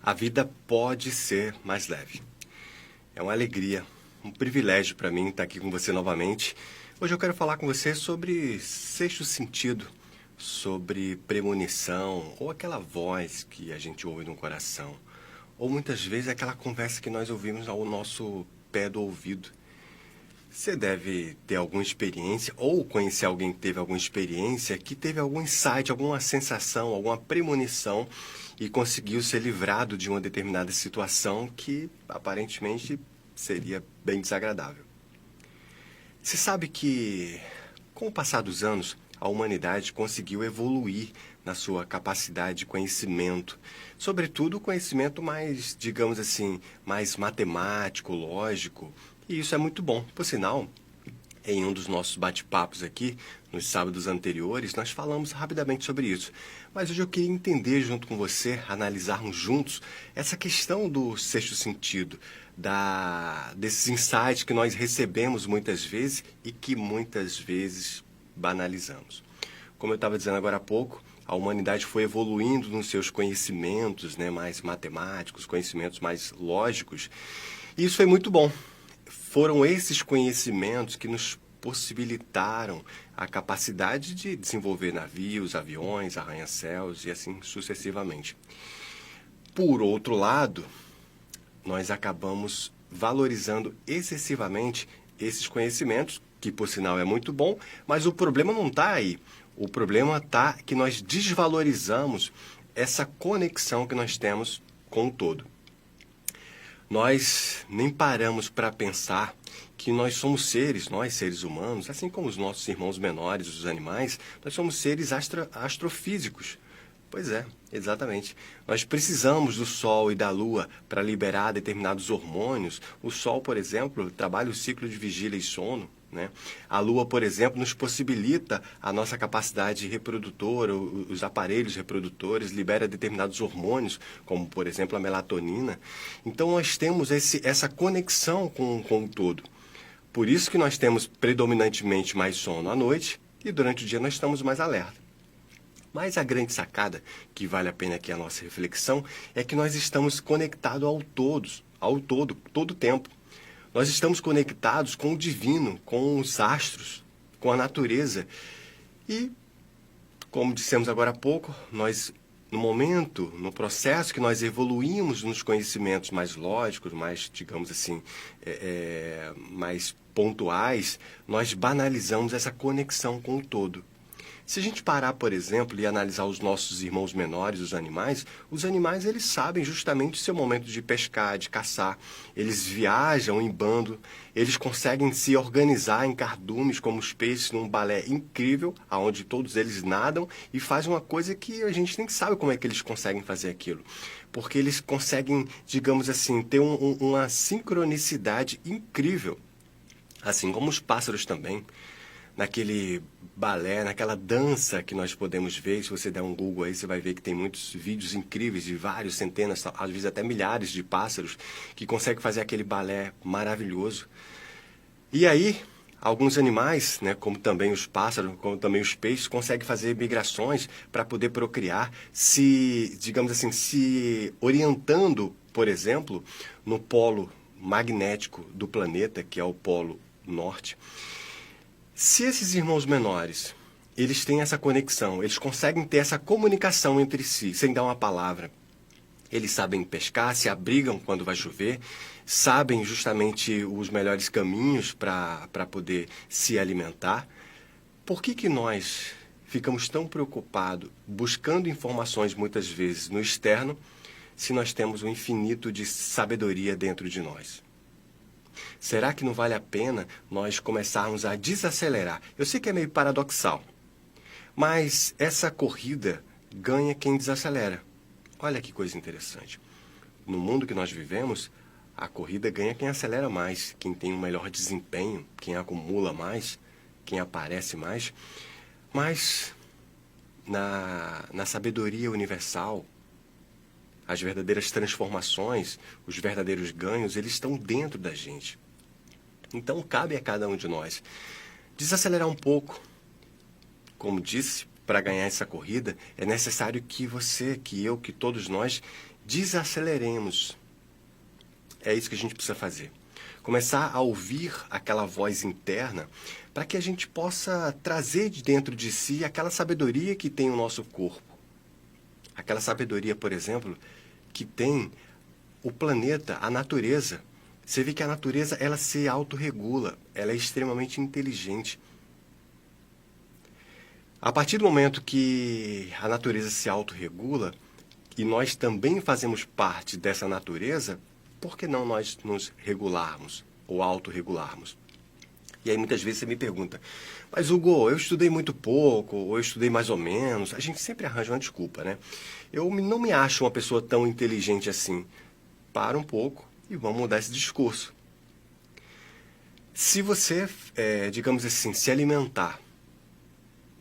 A vida pode ser mais leve. É uma alegria, um privilégio para mim estar aqui com você novamente. Hoje eu quero falar com você sobre sexto sentido, sobre premonição, ou aquela voz que a gente ouve no coração, ou muitas vezes aquela conversa que nós ouvimos ao nosso pé do ouvido. Você deve ter alguma experiência, ou conhecer alguém que teve alguma experiência, que teve algum insight, alguma sensação, alguma premonição e conseguiu ser livrado de uma determinada situação que aparentemente seria bem desagradável. Você sabe que, com o passar dos anos, a humanidade conseguiu evoluir na sua capacidade de conhecimento, sobretudo o conhecimento mais, digamos assim, mais matemático, lógico, e isso é muito bom. Por sinal, em um dos nossos bate-papos aqui, nos sábados anteriores, nós falamos rapidamente sobre isso. Mas hoje eu queria entender junto com você, analisarmos juntos essa questão do sexto sentido, desses insights que nós recebemos muitas vezes e que muitas vezes banalizamos. Como eu estava dizendo agora há pouco, a humanidade foi evoluindo nos seus conhecimentos, né, mais matemáticos, conhecimentos mais lógicos, e isso foi muito bom. Foram esses conhecimentos que nos possibilitaram a capacidade de desenvolver navios, aviões, arranha-céus e assim sucessivamente. Por outro lado, nós acabamos valorizando excessivamente esses conhecimentos, que por sinal é muito bom, mas o problema não está aí. O problema está que nós desvalorizamos essa conexão que nós temos com o todo. Nós nem paramos para pensar que nós somos seres, nós seres humanos, assim como os nossos irmãos menores, os animais, nós somos seres astrofísicos. Pois é, exatamente. Nós precisamos do Sol e da Lua para liberar determinados hormônios. O Sol, por exemplo, trabalha o ciclo de vigília e sono, né? A Lua, por exemplo, nos possibilita a nossa capacidade reprodutora, os aparelhos reprodutores, libera determinados hormônios, como, por exemplo, a melatonina. Então, nós temos essa conexão com o todo. Por isso que nós temos predominantemente mais sono à noite e durante o dia nós estamos mais alerta. Mas a grande sacada, que vale a pena aqui a nossa reflexão, é que nós estamos conectados ao todo, todo o tempo. Nós estamos conectados com o divino, com os astros, com a natureza. E, como dissemos agora há pouco, nós, no momento, no processo que nós evoluímos nos conhecimentos mais lógicos, mais, digamos assim, mais pontuais, nós banalizamos essa conexão com o todo. Se a gente parar, por exemplo, e analisar os nossos irmãos menores, os animais eles sabem justamente o seu momento de pescar, de caçar. Eles viajam em bando, eles conseguem se organizar em cardumes como os peixes num balé incrível, aonde todos eles nadam e fazem uma coisa que a gente nem sabe como é que eles conseguem fazer aquilo. Porque eles conseguem, digamos assim, ter uma sincronicidade incrível. Assim como os pássaros também. Naquele balé, naquela dança que nós podemos ver. Se você der um Google aí, você vai ver que tem muitos vídeos incríveis de vários, centenas, às vezes até milhares de pássaros que conseguem fazer aquele balé maravilhoso. E aí, alguns animais, né, como também os pássaros, como também os peixes, conseguem fazer migrações para poder procriar, digamos assim, se orientando, por exemplo, no polo magnético do planeta, que é o polo norte. Se esses irmãos menores, eles têm essa conexão, eles conseguem ter essa comunicação entre si, sem dar uma palavra. Eles sabem pescar, se abrigam quando vai chover, sabem justamente os melhores caminhos para poder se alimentar. Por que nós ficamos tão preocupados, buscando informações muitas vezes no externo, se nós temos um infinito de sabedoria dentro de nós? Será que não vale a pena nós começarmos a desacelerar? Eu sei que é meio paradoxal, mas essa corrida ganha quem desacelera. Olha que coisa interessante. No mundo que nós vivemos, a corrida ganha quem acelera mais, quem tem um melhor desempenho, quem acumula mais, quem aparece mais. Mas na sabedoria universal, as verdadeiras transformações, os verdadeiros ganhos, eles estão dentro da gente. Então, cabe a cada um de nós desacelerar um pouco. Como disse, para ganhar essa corrida, é necessário que você, que eu, que todos nós desaceleremos. É isso que a gente precisa fazer. Começar a ouvir aquela voz interna para que a gente possa trazer de dentro de si aquela sabedoria que tem o nosso corpo. Aquela sabedoria, por exemplo, que tem o planeta, a natureza. Você vê que a natureza, ela se autorregula, ela é extremamente inteligente. A partir do momento que a natureza se autorregula e nós também fazemos parte dessa natureza, por que não nós nos regularmos ou autorregularmos? E aí muitas vezes você me pergunta, mas Hugo, eu estudei muito pouco, ou eu estudei mais ou menos. A gente sempre arranja uma desculpa, né? Eu não me acho uma pessoa tão inteligente assim. Para um pouco e vamos mudar esse discurso. Se você, digamos assim, se alimentar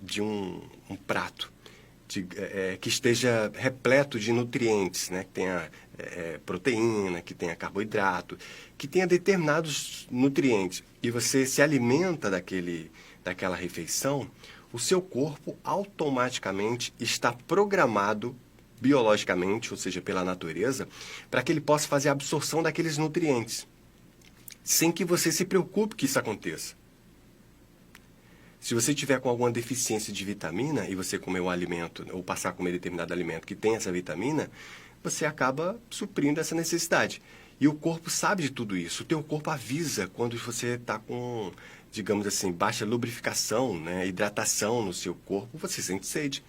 de um prato que esteja repleto de nutrientes, né? Que tenha proteína, que tenha carboidrato, que tenha determinados nutrientes, e você se alimenta daquela refeição, o seu corpo automaticamente está programado biologicamente, ou seja, pela natureza, para que ele possa fazer a absorção daqueles nutrientes, sem que você se preocupe que isso aconteça. Se você tiver com alguma deficiência de vitamina e você comer um alimento, ou passar a comer determinado alimento que tem essa vitamina, você acaba suprindo essa necessidade. E o corpo sabe de tudo isso. O teu corpo avisa quando você está com, digamos assim, baixa lubrificação, né, hidratação no seu corpo, você sente sede.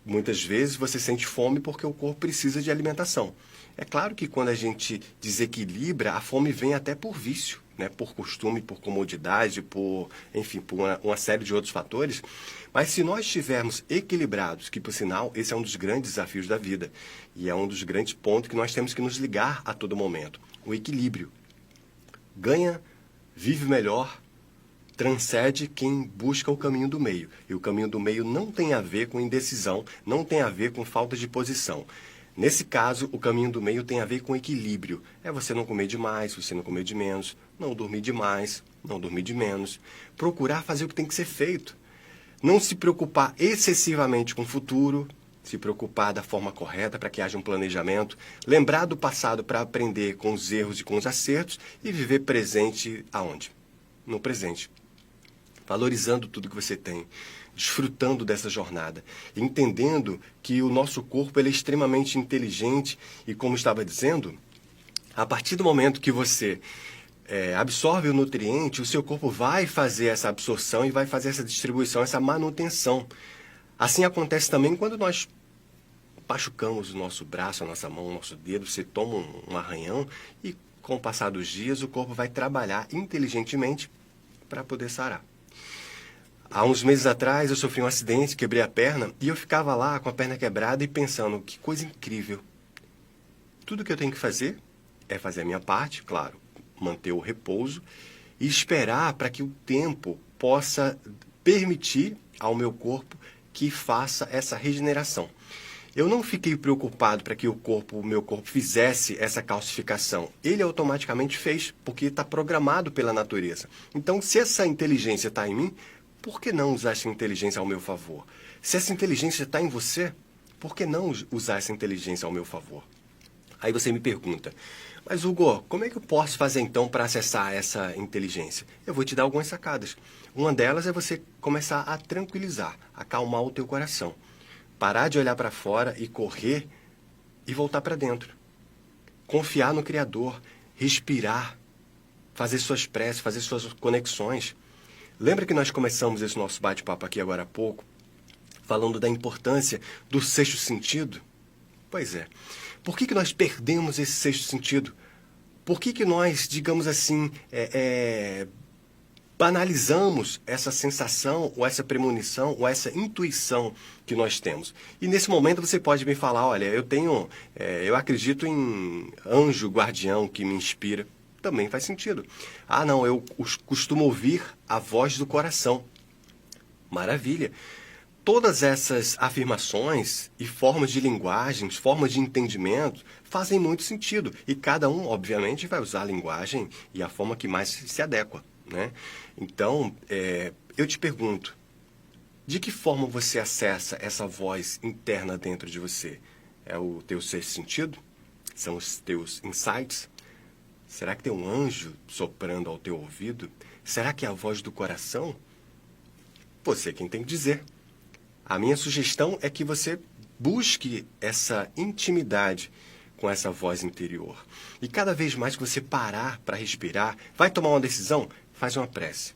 Muitas vezes você sente fome porque o corpo precisa de alimentação. É claro que quando a gente desequilibra, a fome vem até por vício, né? Por costume, por comodidade, enfim, por uma série de outros fatores. Mas se nós estivermos equilibrados, que por sinal esse é um dos grandes desafios da vida e é um dos grandes pontos que nós temos que nos ligar a todo momento, o equilíbrio. Ganha, vive melhor, transcende quem busca o caminho do meio. E o caminho do meio não tem a ver com indecisão, não tem a ver com falta de posição. Nesse caso, o caminho do meio tem a ver com equilíbrio. É você não comer demais, você não comer de menos, não dormir demais, não dormir de menos. Procurar fazer o que tem que ser feito. Não se preocupar excessivamente com o futuro, se preocupar da forma correta para que haja um planejamento. Lembrar do passado para aprender com os erros e com os acertos e viver presente aonde? No presente. Valorizando tudo que você tem, desfrutando dessa jornada, entendendo que o nosso corpo ele é extremamente inteligente e, como estava dizendo, a partir do momento que você absorve o nutriente, o seu corpo vai fazer essa absorção e vai fazer essa distribuição, essa manutenção. Assim acontece também quando nós machucamos o nosso braço, a nossa mão, o nosso dedo, você toma um arranhão e, com o passar dos dias, o corpo vai trabalhar inteligentemente para poder sarar. Há uns meses atrás eu sofri um acidente, quebrei a perna e eu ficava lá com a perna quebrada e pensando, que coisa incrível. Tudo que eu tenho que fazer é fazer a minha parte, claro, manter o repouso e esperar para que o tempo possa permitir ao meu corpo que faça essa regeneração. Eu não fiquei preocupado para que o meu corpo fizesse essa calcificação. Ele automaticamente fez, porque está programado pela natureza. Então, se essa inteligência está em mim, por que não usar essa inteligência ao meu favor? Se essa inteligência está em você, por que não usar essa inteligência ao meu favor? Aí você me pergunta, mas Hugo, como é que eu posso fazer então para acessar essa inteligência? Eu vou te dar algumas sacadas. Uma delas é você começar a tranquilizar, acalmar o teu coração. Parar de olhar para fora e correr e voltar para dentro. Confiar no Criador, respirar, fazer suas preces, fazer suas conexões. Lembra que nós começamos esse nosso bate-papo aqui agora há pouco, falando da importância do sexto sentido? Pois é. Por que nós perdemos esse sexto sentido? Por que nós, digamos assim, banalizamos essa sensação, ou essa premonição, ou essa intuição que nós temos? E nesse momento você pode me falar, olha, eu acredito em anjo guardião que me inspira. Também faz sentido. Ah, não, eu costumo ouvir a voz do coração. Maravilha. Todas essas afirmações e formas de linguagem, formas de entendimento, fazem muito sentido. E cada um, obviamente, vai usar a linguagem e a forma que mais se adequa, né? Então, eu te pergunto, de que forma você acessa essa voz interna dentro de você? É o teu sexto sentido? São os teus insights? Será que tem um anjo soprando ao teu ouvido? Será que é a voz do coração? Você quem tem que dizer. A minha sugestão é que você busque essa intimidade com essa voz interior. E cada vez mais que você parar para respirar, vai tomar uma decisão, faz uma prece.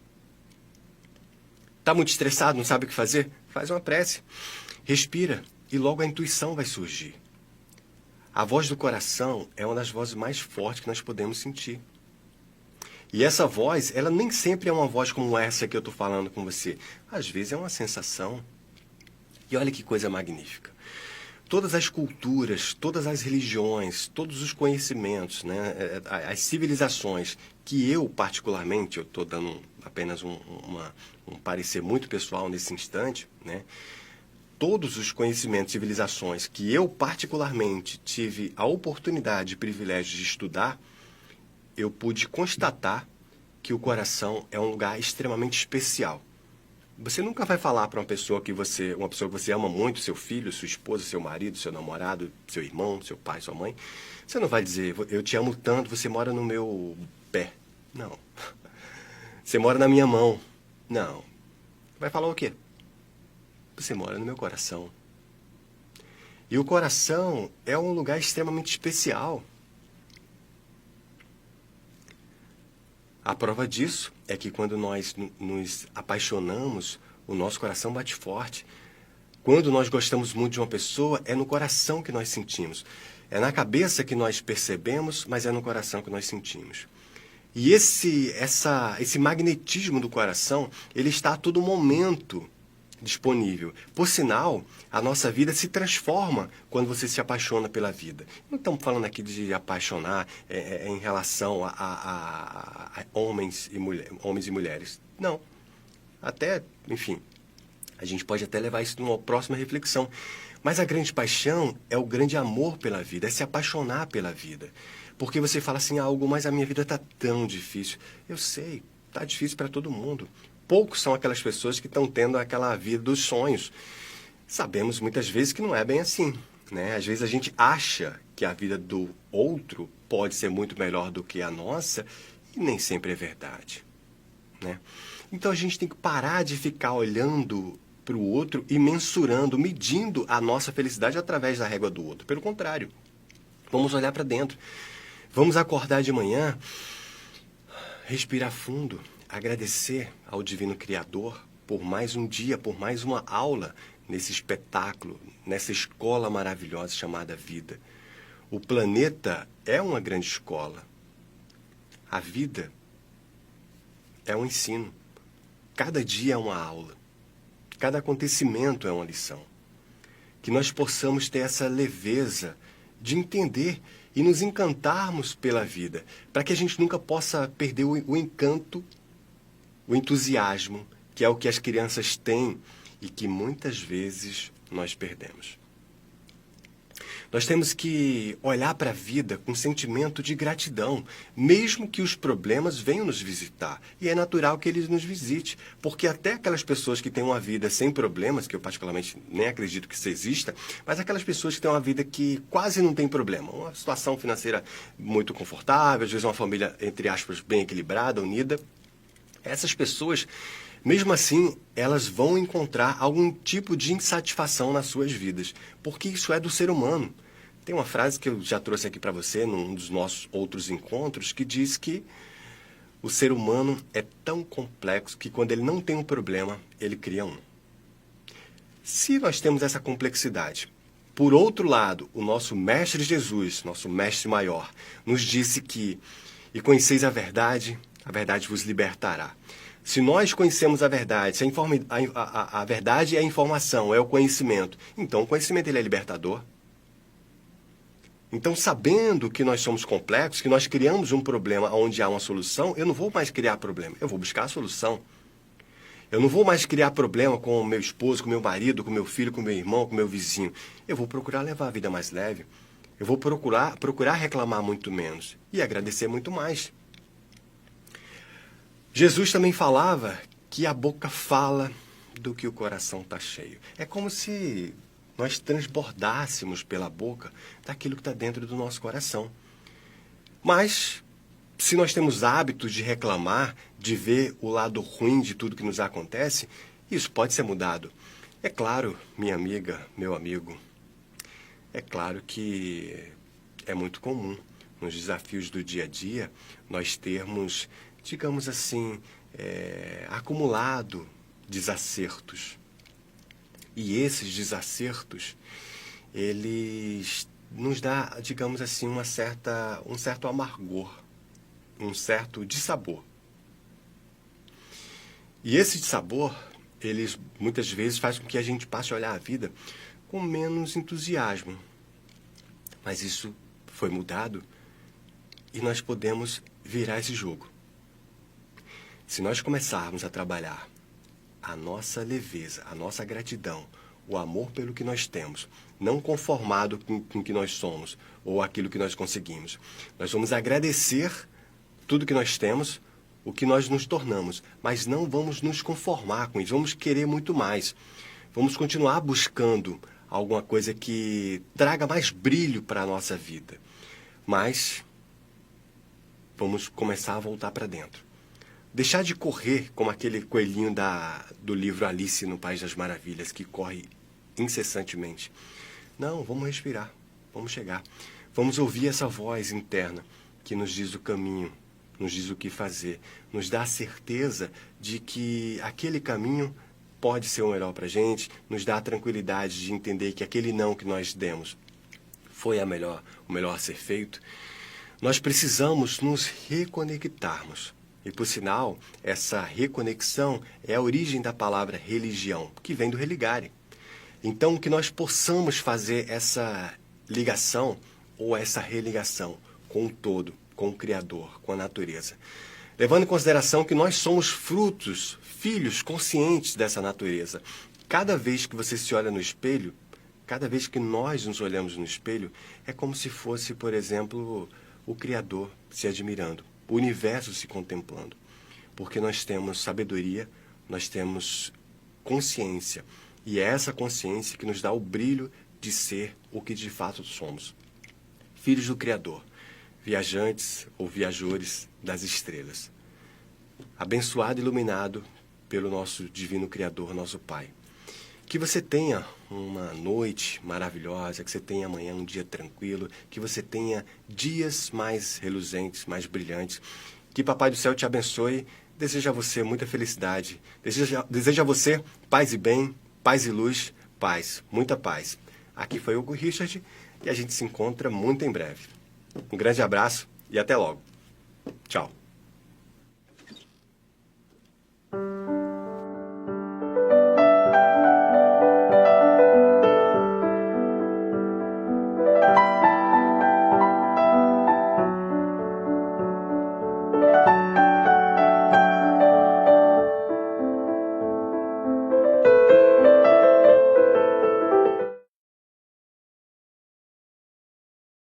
Está muito estressado, não sabe o que fazer? Faz uma prece. Respira e logo a intuição vai surgir. A voz do coração é uma das vozes mais fortes que nós podemos sentir. E essa voz, ela nem sempre é uma voz como essa que eu estou falando com você. Às vezes é uma sensação. E olha que coisa magnífica. Todas as culturas, todas as religiões, todos os conhecimentos, né, as civilizações que eu, particularmente, eu estou dando apenas um parecer muito pessoal nesse instante, né, todos os conhecimentos, civilizações que eu, particularmente, tive a oportunidade e privilégio de estudar, eu pude constatar que o coração é um lugar extremamente especial. Você nunca vai falar para uma pessoa que você ama muito, seu filho, sua esposa, seu marido, seu namorado, seu irmão, seu pai, sua mãe. Você não vai dizer, eu te amo tanto, você mora no meu pé. Não. Você mora na minha mão. Não. Vai falar o quê? Você mora no meu coração. E o coração é um lugar extremamente especial. A prova disso é que quando nós nos apaixonamos, o nosso coração bate forte. Quando nós gostamos muito de uma pessoa, é no coração que nós sentimos. É na cabeça que nós percebemos, mas é no coração que nós sentimos. E esse magnetismo do coração, ele está a todo momento disponível. Por sinal, a nossa vida se transforma quando você se apaixona pela vida. Não estamos falando aqui de apaixonar em relação a homens e mulheres. Não. Até, enfim, a gente pode até levar isso numa próxima reflexão. Mas a grande paixão é o grande amor pela vida, é se apaixonar pela vida. Porque você fala assim, algo, mas a minha vida está tão difícil. Eu sei, está difícil para todo mundo. Poucos são aquelas pessoas que estão tendo aquela vida dos sonhos. Sabemos muitas vezes que não é bem assim, né? Às vezes a gente acha que a vida do outro pode ser muito melhor do que a nossa e nem sempre é verdade, né? Então a gente tem que parar de ficar olhando para o outro e mensurando, medindo a nossa felicidade através da régua do outro. Pelo contrário, vamos olhar para dentro. Vamos acordar de manhã, respirar fundo, agradecer ao Divino Criador por mais um dia, por mais uma aula nesse espetáculo, nessa escola maravilhosa chamada vida. O planeta é uma grande escola. A vida é um ensino. Cada dia é uma aula. Cada acontecimento é uma lição. Que nós possamos ter essa leveza de entender e nos encantarmos pela vida, para que a gente nunca possa perder o encanto, o entusiasmo, que é o que as crianças têm e que muitas vezes nós perdemos. Nós temos que olhar para a vida com sentimento de gratidão, mesmo que os problemas venham nos visitar. E é natural que eles nos visitem, porque até aquelas pessoas que têm uma vida sem problemas, que eu particularmente nem acredito que isso exista, mas aquelas pessoas que têm uma vida que quase não tem problema, uma situação financeira muito confortável, às vezes uma família, entre aspas, bem equilibrada, unida, essas pessoas, mesmo assim, elas vão encontrar algum tipo de insatisfação nas suas vidas, porque isso é do ser humano. Tem uma frase que eu já trouxe aqui para você num dos nossos outros encontros, que diz que o ser humano é tão complexo que quando ele não tem um problema, ele cria um. Se nós temos essa complexidade, por outro lado, o nosso Mestre Jesus, nosso Mestre Maior, nos disse que, e conheceis a verdade vos libertará. Se nós conhecemos a verdade, se a verdade é a informação, é o conhecimento, então o conhecimento ele é libertador. Então, sabendo que nós somos complexos, que nós criamos um problema onde há uma solução, eu não vou mais criar problema, eu vou buscar a solução. Eu não vou mais criar problema com o meu esposo, com o meu marido, com o meu filho, com o meu irmão, com o meu vizinho. Eu vou procurar levar a vida mais leve. Eu vou procurar reclamar muito menos e agradecer muito mais. Jesus também falava que a boca fala do que o coração está cheio. É como se nós transbordássemos pela boca daquilo que está dentro do nosso coração. Mas, se nós temos hábitos de reclamar, de ver o lado ruim de tudo que nos acontece, isso pode ser mudado. É claro, minha amiga, meu amigo, é claro que é muito comum nos desafios do dia a dia nós termos, digamos assim, acumulado desacertos. E esses desacertos, eles nos dá, digamos assim, um certo amargor, um certo dissabor. E esse dissabor, eles muitas vezes faz com que a gente passe a olhar a vida com menos entusiasmo. Mas isso foi mudado e nós podemos virar esse jogo. Se nós começarmos a trabalhar a nossa leveza, a nossa gratidão, o amor pelo que nós temos, não conformado com o que nós somos ou aquilo que nós conseguimos. Nós vamos agradecer tudo que nós temos, o que nós nos tornamos, mas não vamos nos conformar com isso, vamos querer muito mais. Vamos continuar buscando alguma coisa que traga mais brilho para a nossa vida. Mas vamos começar a voltar para dentro. Deixar de correr como aquele coelhinho do livro Alice no País das Maravilhas, que corre incessantemente. Não, vamos respirar, vamos chegar. Vamos ouvir essa voz interna que nos diz o caminho, nos diz o que fazer, nos dá a certeza de que aquele caminho pode ser o melhor para a gente, nos dá a tranquilidade de entender que aquele não que nós demos foi o melhor a ser feito. Nós precisamos nos reconectarmos. E, por sinal, essa reconexão é a origem da palavra religião, que vem do religare. Então, que nós possamos fazer essa ligação ou essa religação com o todo, com o Criador, com a natureza. Levando em consideração que nós somos frutos, filhos conscientes dessa natureza. Cada vez que você se olha no espelho, cada vez que nós nos olhamos no espelho, é como se fosse, por exemplo, o Criador se admirando, o universo se contemplando. Porque nós temos sabedoria, nós temos consciência. E é essa consciência que nos dá o brilho de ser o que de fato somos. Filhos do Criador, viajantes ou viajores das estrelas. Abençoado e iluminado pelo nosso divino Criador, nosso Pai. Que você tenha uma noite maravilhosa, que você tenha amanhã um dia tranquilo, que você tenha dias mais reluzentes, mais brilhantes. Que Papai do Céu te abençoe, deseja a você muita felicidade, deseja a você paz e bem, paz e luz, paz, muita paz. Aqui foi o Hugo Richard e a gente se encontra muito em breve. Um grande abraço e até logo. Tchau.